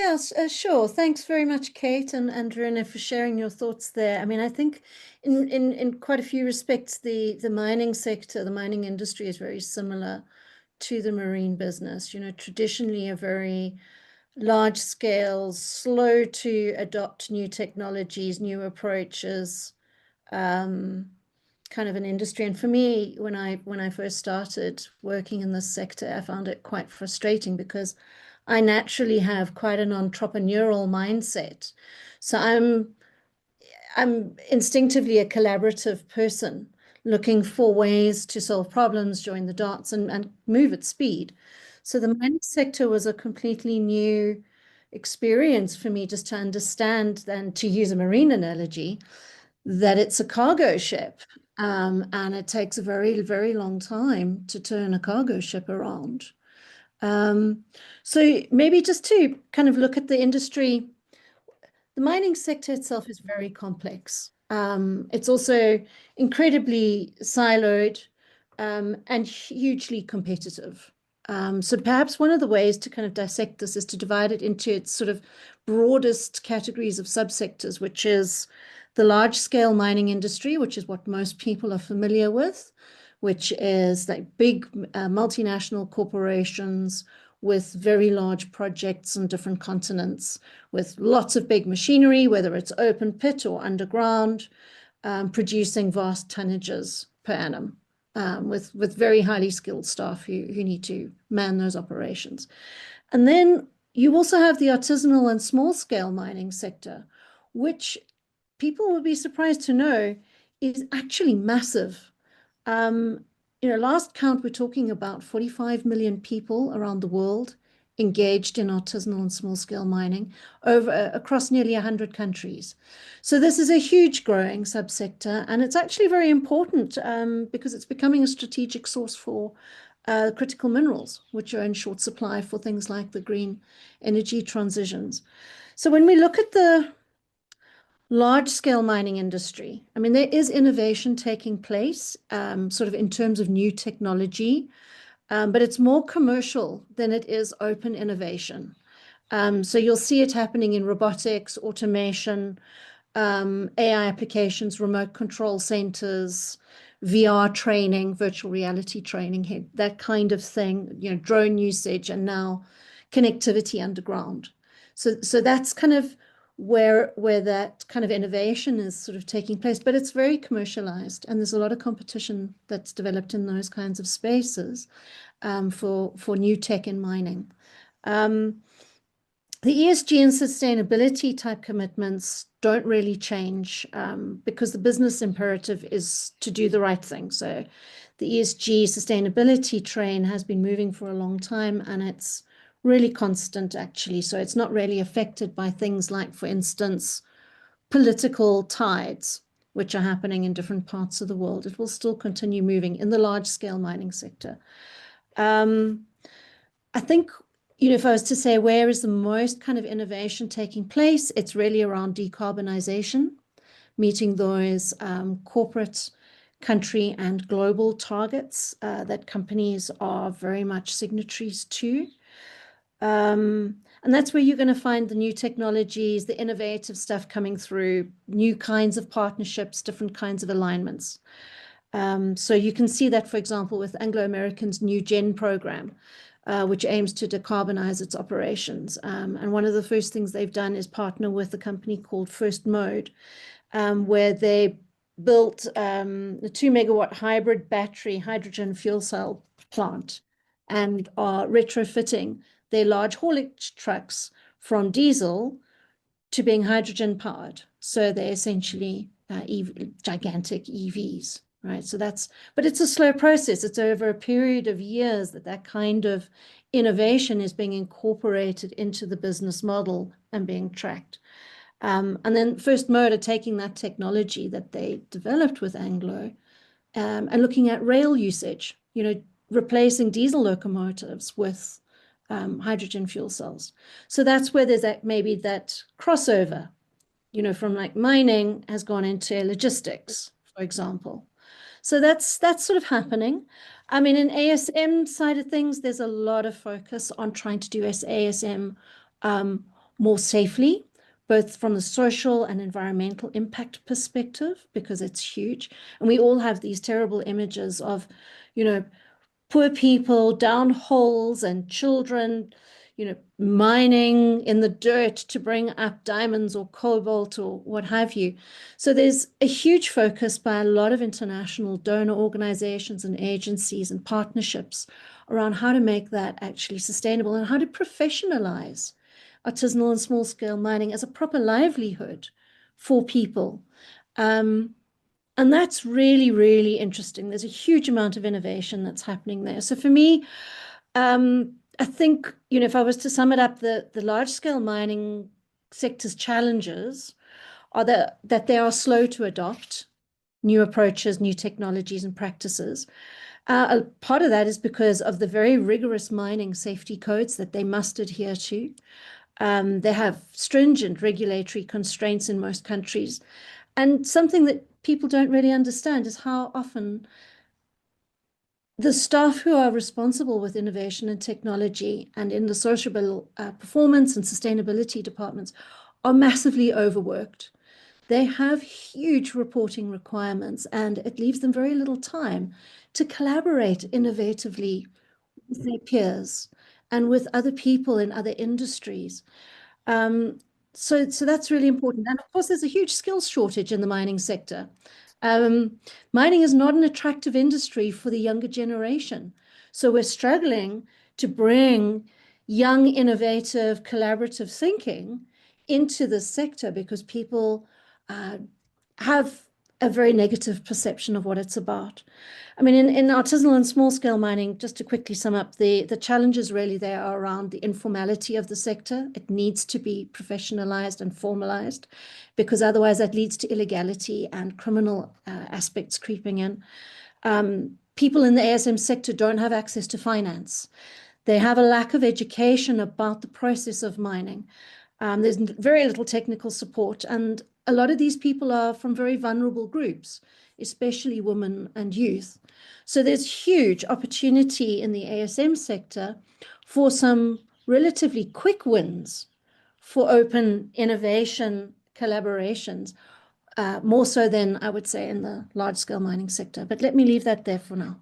Yes, sure. Thanks very much, Kate and Verena, for sharing your thoughts there. I mean, I think in quite a few respects, the mining sector, the mining industry is very similar to the marine business. You know, traditionally a very large scale, slow to adopt new technologies, new approaches, um, kind of an industry. And for me, when I first started working in this sector, I found it quite frustrating because I naturally have quite an entrepreneurial mindset. So I'm instinctively a collaborative person looking for ways to solve problems, join the dots, and move at speed. So the mining sector was a completely new experience for me just to understand, and to use a marine analogy, that it's a cargo ship. And it takes a very, very long time to turn a cargo ship around. Um, so maybe just to kind of look at the industry, the mining sector itself is very complex. It's also incredibly siloed, and hugely competitive. So perhaps one of the ways to kind of dissect this is to divide it into its sort of broadest categories of subsectors, which is the large scale mining industry, which is what most people are familiar with, which is like big multinational corporations with very large projects on different continents, with lots of big machinery, whether it's open pit or underground, producing vast tonnages per annum, with very highly skilled staff who need to man those operations. And then you also have the artisanal and small scale mining sector, which people will be surprised to know is actually massive. Um, last count, we're talking about 45 million people around the world engaged in artisanal and small scale mining across nearly 100 countries. So this is a huge growing subsector, and it's actually very important because it's becoming a strategic source for critical minerals, which are in short supply for things like the green energy transitions. So when we look at the large scale mining industry, I mean, there is innovation taking place, sort of in terms of new technology, but it's more commercial than it is open innovation. So you'll see it happening in robotics, automation, AI applications, remote control centers, VR training, virtual reality training, that kind of thing, drone usage, and now connectivity underground. So that's kind of where that kind of innovation is sort of taking place, but it's very commercialized, and there's a lot of competition that's developed in those kinds of spaces, for new tech in mining. The ESG and sustainability type commitments don't really change, because the business imperative is to do the right thing. So the ESG sustainability train has been moving for a long time, and it's really constant, actually. So it's not really affected by things like, for instance, political tides, which are happening in different parts of the world. It will still continue moving in the large scale mining sector. I think, if I was to say where is the most kind of innovation taking place, it's really around decarbonization, meeting those corporate, country, and global targets that companies are very much signatories to. And that's where you're going to find the new technologies, the innovative stuff coming through, new kinds of partnerships, different kinds of alignments. So you can see that, for example, with Anglo American's New Gen program, which aims to decarbonize its operations. And one of the first things they've done is partner with a company called First Mode, where they built a 2 megawatt hybrid battery hydrogen fuel cell plant, and are retrofitting their large haulage trucks from diesel to being hydrogen powered. So they're essentially gigantic EVs. Right. So but it's a slow process. It's over a period of years that kind of innovation is being incorporated into the business model and being tracked. And then First Mode are taking that technology that they developed with Anglo, and looking at rail usage, replacing diesel locomotives with hydrogen fuel cells. So that's where there's maybe that crossover, from like mining has gone into logistics, for example. So that's sort of happening. I mean, in ASM side of things, there's a lot of focus on trying to do ASM more safely, both from the social and environmental impact perspective, because it's huge. And we all have these terrible images of, you know, poor people down holes and children, mining in the dirt to bring up diamonds or cobalt or what have you. So there's a huge focus by a lot of international donor organizations and agencies and partnerships around how to make that actually sustainable and how to professionalize artisanal and small scale mining as a proper livelihood for people. And that's really, really interesting. There's a huge amount of innovation that's happening there. So for me, I think, if I was to sum it up, the large scale mining sector's challenges are that they are slow to adopt new approaches, new technologies and practices. A part of that is because of the very rigorous mining safety codes that they must adhere to. They have stringent regulatory constraints in most countries. And something that people don't really understand is how often the staff who are responsible with innovation and technology and in the sociable performance and sustainability departments are massively overworked. They have huge reporting requirements, and it leaves them very little time to collaborate innovatively with their peers and with other people in other industries. So that's really important. And of course, there's a huge skills shortage in the mining sector. Mining is not an attractive industry for the younger generation. So we're struggling to bring young, innovative, collaborative thinking into the sector because people have a very negative perception of what it's about. I mean, in artisanal and small scale mining, just to quickly sum up, the challenges really there are around the informality of the sector. It needs to be professionalized and formalized because otherwise that leads to illegality and criminal aspects creeping in. People in the ASM sector don't have access to finance. They have a lack of education about the process of mining. There's very little technical support, and a lot of these people are from very vulnerable groups, especially women and youth. So there's huge opportunity in the ASM sector for some relatively quick wins for open innovation collaborations, more so than I would say in the large scale mining sector. But let me leave that there for now.